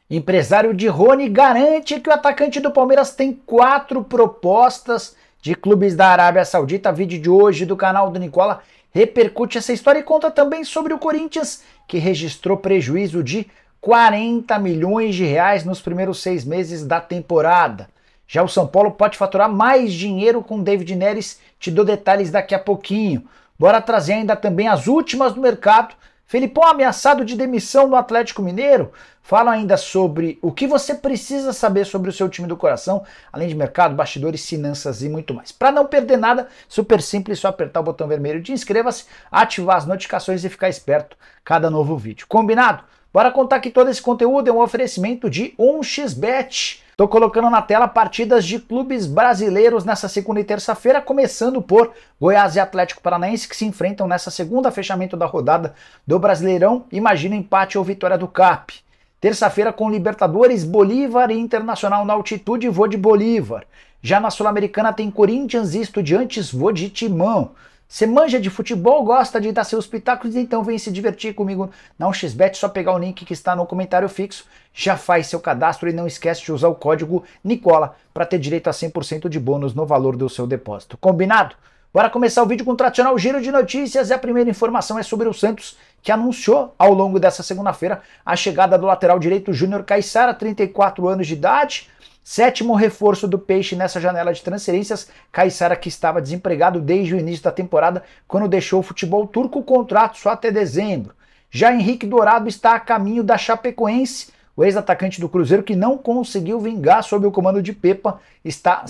Empresário de Rony garante que o atacante do Palmeiras tem 4 propostas de clubes da Arábia Saudita. Vídeo de hoje do canal do Nicola repercute essa história e conta também sobre o Corinthians, que registrou prejuízo de 40 milhões de reais nos primeiros 6 meses da temporada. Já o São Paulo pode faturar mais dinheiro com David Neres, te dou detalhes daqui a pouquinho. Bora trazer ainda também as últimas do mercado. Felipão ameaçado de demissão no Atlético Mineiro. Fala ainda sobre o que você precisa saber sobre o seu time do coração, além de mercado, bastidores, finanças e muito mais. Para não perder nada, super simples, só apertar o botão vermelho de inscreva-se, ativar as notificações e ficar esperto cada novo vídeo. Combinado? Bora contar que todo esse conteúdo é um oferecimento de 1xBet. Tô colocando na tela partidas de clubes brasileiros nessa segunda e terça-feira, começando por Goiás e Atlético Paranaense, que se enfrentam nessa segunda, fechamento da rodada do Brasileirão. Imagina empate ou vitória do CAP. Terça-feira com Libertadores, Bolívar e Internacional na altitude, vou de Bolívar. Já na Sul-Americana tem Corinthians e Estudiantes, vou de Timão. Você manja de futebol, gosta de dar seus pitacos, então vem se divertir comigo na 1xBet, só pegar o link que está no comentário fixo, já faz seu cadastro e não esquece de usar o código Nicola para ter direito a 100% de bônus no valor do seu depósito. Combinado? Bora começar o vídeo com o tradicional giro de notícias e a primeira informação é sobre o Santos, que anunciou ao longo dessa segunda-feira a chegada do lateral direito Júnior Caissara, 34 anos de idade. 7º reforço do Peixe nessa janela de transferências. Caissara, que estava desempregado desde o início da temporada, quando deixou o futebol turco, o contrato só até dezembro. Já Henrique Dourado está a caminho da Chapecoense. O ex-atacante do Cruzeiro, que não conseguiu vingar sob o comando de Pepa, está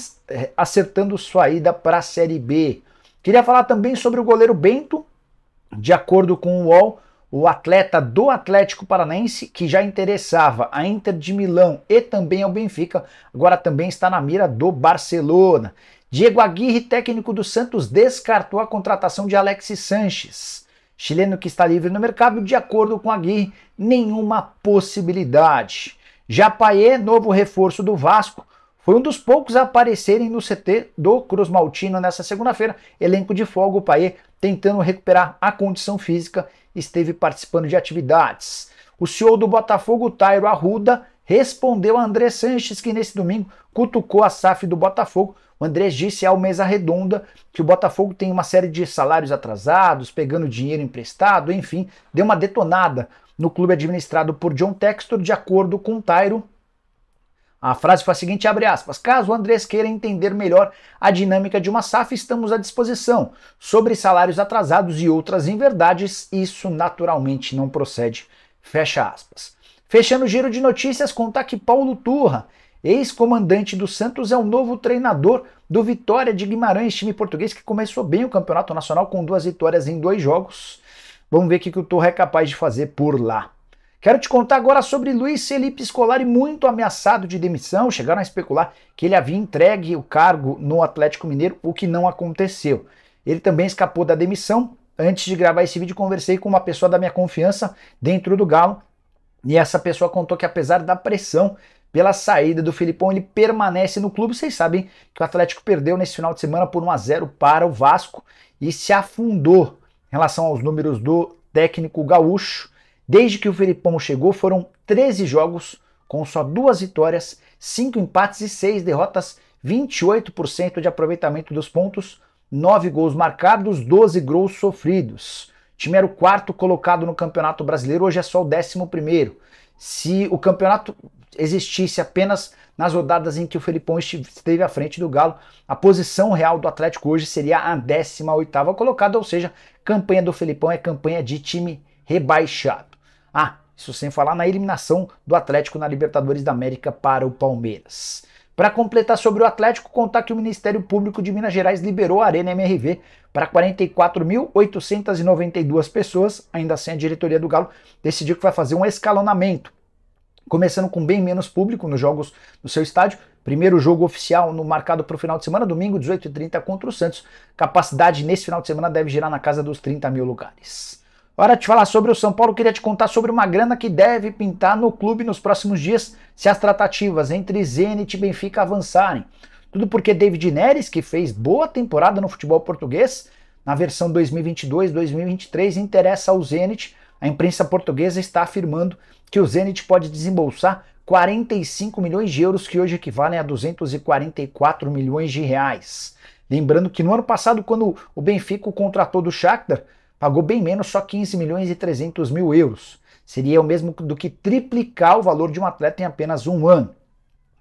acertando sua ida para a Série B. Queria falar também sobre o goleiro Bento. De acordo com o UOL, o atleta do Atlético Paranaense, que já interessava a Inter de Milão e também ao Benfica, agora também está na mira do Barcelona. Diego Aguirre, técnico do Santos, descartou a contratação de Alexis Sanches. Chileno que está livre no mercado, de acordo com Aguirre, nenhuma possibilidade. Já Payet, novo reforço do Vasco, foi um dos poucos a aparecerem no CT do Cruz Maltino nessa segunda-feira. Elenco de folga, o Payet tentando recuperar a condição física, esteve participando de atividades. O CEO do Botafogo, Tairo Arruda, respondeu a André Sanches, que nesse domingo cutucou a SAF do Botafogo. O André disse ao Mesa Redonda que o Botafogo tem uma série de salários atrasados, pegando dinheiro emprestado, enfim, deu uma detonada no clube administrado por John Textor. De acordo com Tairo, a frase foi a seguinte, abre aspas, caso o Andrés queira entender melhor a dinâmica de uma SAF, estamos à disposição. Sobre salários atrasados e outras inverdades, isso naturalmente não procede, fecha aspas. Fechando o giro de notícias, contar que Paulo Turra, ex-comandante do Santos, é o novo treinador do Vitória de Guimarães, time português que começou bem o campeonato nacional com 2 vitórias em 2 jogos. Vamos ver o que o Turra é capaz de fazer por lá. Quero te contar agora sobre Luiz Felipe Scolari, muito ameaçado de demissão. Chegaram a especular que ele havia entregue o cargo no Atlético Mineiro, o que não aconteceu. Ele também escapou da demissão. Antes de gravar esse vídeo, conversei com uma pessoa da minha confiança dentro do Galo, e essa pessoa contou que apesar da pressão pela saída do Felipão, ele permanece no clube. Vocês sabem que o Atlético perdeu nesse final de semana por 1-0 para o Vasco e se afundou em relação aos números do técnico gaúcho. Desde que o Felipão chegou, foram 13 jogos com só 2 vitórias, 5 empates e 6 derrotas, 28% de aproveitamento dos pontos, 9 gols marcados, 12 gols sofridos. O time era o 4º colocado no Campeonato Brasileiro, hoje é só o 11º. Se o campeonato existisse apenas nas rodadas em que o Felipão esteve à frente do Galo, a posição real do Atlético hoje seria a 18ª colocada, ou seja, campanha do Felipão é campanha de time rebaixado. Ah, isso sem falar na eliminação do Atlético na Libertadores da América para o Palmeiras. Para completar sobre o Atlético, contar que o Ministério Público de Minas Gerais liberou a Arena MRV para 44.892 pessoas. Ainda assim, a diretoria do Galo decidiu que vai fazer um escalonamento, começando com bem menos público nos jogos do seu estádio. Primeiro jogo oficial marcado para o final de semana, domingo, 18h30 contra o Santos. Capacidade nesse final de semana deve girar na casa dos 30 mil lugares. Hora de falar sobre o São Paulo, queria te contar sobre uma grana que deve pintar no clube nos próximos dias se as tratativas entre Zenit e Benfica avançarem. Tudo porque David Neres, que fez boa temporada no futebol português, na versão 2022-2023, interessa ao Zenit. A a imprensa portuguesa está afirmando que o Zenit pode desembolsar 45 milhões de euros, que hoje equivalem a 244 milhões de reais. Lembrando que no ano passado, quando o Benfica o contratou do Shakhtar, pagou bem menos, só 15 milhões e 300 mil euros. Seria o mesmo do que triplicar o valor de um atleta em apenas um ano.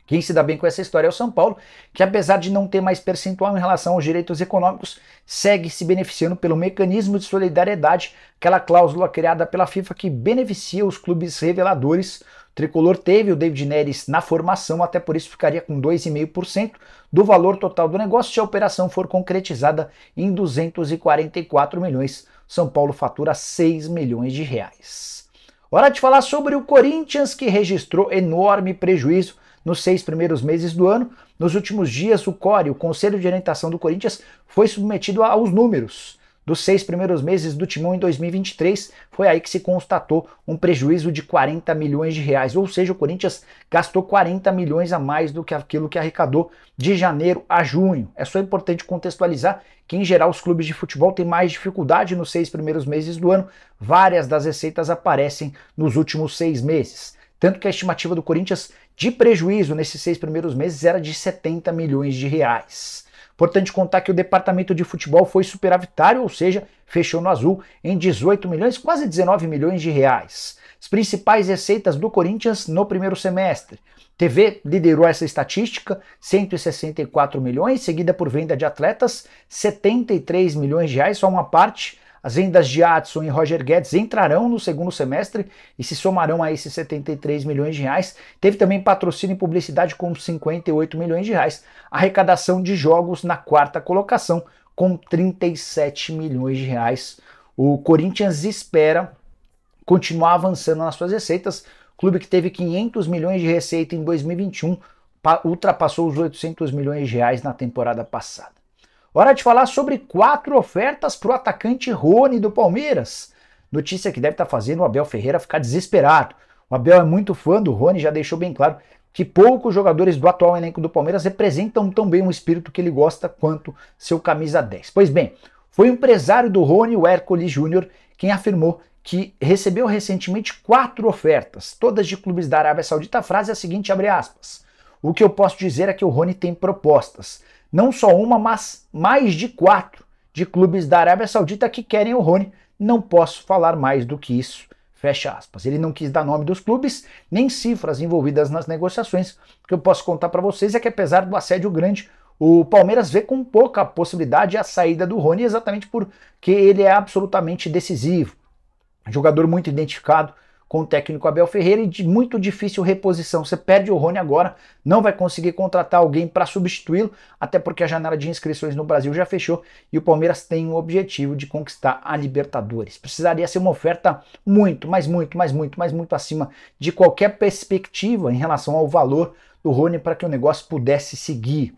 Quem se dá bem com essa história é o São Paulo, que apesar de não ter mais percentual em relação aos direitos econômicos, segue se beneficiando pelo mecanismo de solidariedade, aquela cláusula criada pela FIFA que beneficia os clubes reveladores. O tricolor teve o David Neres na formação, até por isso ficaria com 2,5% do valor total do negócio se a operação for concretizada em 244 milhões. São Paulo fatura 6 milhões de reais. Hora de falar sobre o Corinthians, que registrou enorme prejuízo nos 6 primeiros meses do ano. Nos últimos dias, o CORE, o Conselho de Orientação do Corinthians, foi submetido aos números dos 6 primeiros meses do Timão em 2023. Foi aí que se constatou um prejuízo de 40 milhões de reais, ou seja, o Corinthians gastou 40 milhões a mais do que aquilo que arrecadou de janeiro a junho. É só importante contextualizar que, em geral, os clubes de futebol têm mais dificuldade nos 6 primeiros meses do ano. Várias das receitas aparecem nos últimos 6 meses. Tanto que a estimativa do Corinthians de prejuízo nesses 6 primeiros meses era de 70 milhões de reais. Importante contar que o departamento de futebol foi superavitário, ou seja, fechou no azul em 18 milhões, quase 19 milhões de reais. As principais receitas do Corinthians no primeiro semestre. TV liderou essa estatística, 164 milhões, seguida por venda de atletas, 73 milhões de reais, só uma parte. As vendas de Adson e Roger Guedes entrarão no segundo semestre e se somarão a esses 73 milhões de reais. Teve também patrocínio e publicidade com 58 milhões de reais. Arrecadação de jogos na quarta colocação com 37 milhões de reais. O Corinthians espera continuar avançando nas suas receitas. O clube que teve 500 milhões de receita em 2021 ultrapassou os 800 milhões de reais na temporada passada. Hora de falar sobre 4 ofertas para o atacante Rony do Palmeiras. Notícia que deve estar fazendo o Abel Ferreira ficar desesperado. O Abel é muito fã do Rony, já deixou bem claro que poucos jogadores do atual elenco do Palmeiras representam tão bem o espírito que ele gosta quanto seu camisa 10. Pois bem, foi o empresário do Rony, o Hércules Júnior, quem afirmou que recebeu recentemente 4 ofertas, todas de clubes da Arábia Saudita. A frase é a seguinte, abre aspas: "O que eu posso dizer é que o Rony tem propostas. Não só uma, mas mais de 4 de clubes da Arábia Saudita que querem o Rony. Não posso falar mais do que isso." Fecha aspas. Ele não quis dar nome dos clubes, nem cifras envolvidas nas negociações. O que eu posso contar para vocês é que, apesar do assédio grande, o Palmeiras vê com pouca possibilidade a saída do Rony, exatamente porque ele é absolutamente decisivo. Jogador muito identificado com o técnico Abel Ferreira e de muito difícil reposição. Você perde o Rony agora, não vai conseguir contratar alguém para substituí-lo, até porque a janela de inscrições no Brasil já fechou e o Palmeiras tem o objetivo de conquistar a Libertadores. Precisaria ser uma oferta muito acima de qualquer perspectiva em relação ao valor do Rony para que o negócio pudesse seguir.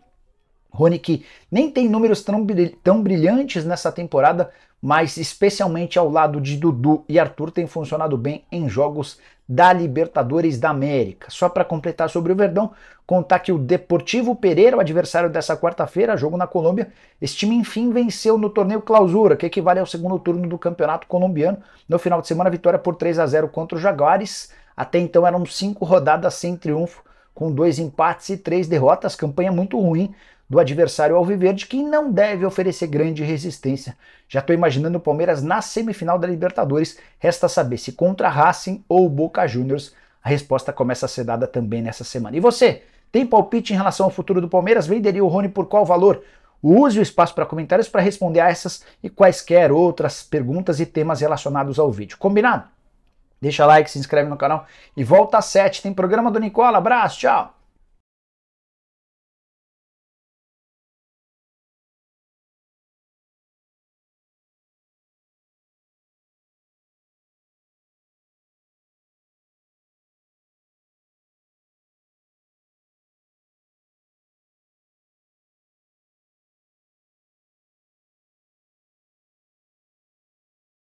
Rony que nem tem números tão brilhantes nessa temporada, mas especialmente ao lado de Dudu e Arthur tem funcionado bem em jogos da Libertadores da América. Só para completar sobre o Verdão, contar que o Deportivo Pereira, o adversário dessa quarta-feira, jogo na Colômbia, esse time enfim venceu no torneio Clausura, que equivale ao segundo turno do campeonato colombiano. No final de semana, vitória por 3-0 contra o Jaguares. Até então eram 5 rodadas sem triunfo, com 2 empates e 3 derrotas, campanha muito ruim do adversário alviverde, que não deve oferecer grande resistência. Já estou imaginando o Palmeiras na semifinal da Libertadores, resta saber se contra Racing ou Boca Juniors. A resposta começa a ser dada também nessa semana. E você, tem palpite em relação ao futuro do Palmeiras? Venderia o Rony por qual valor? Use o espaço para comentários para responder a essas e quaisquer outras perguntas e temas relacionados ao vídeo. Combinado? Deixa like, se inscreve no canal e volta às 7. Tem programa do Nicola. Abraço, tchau!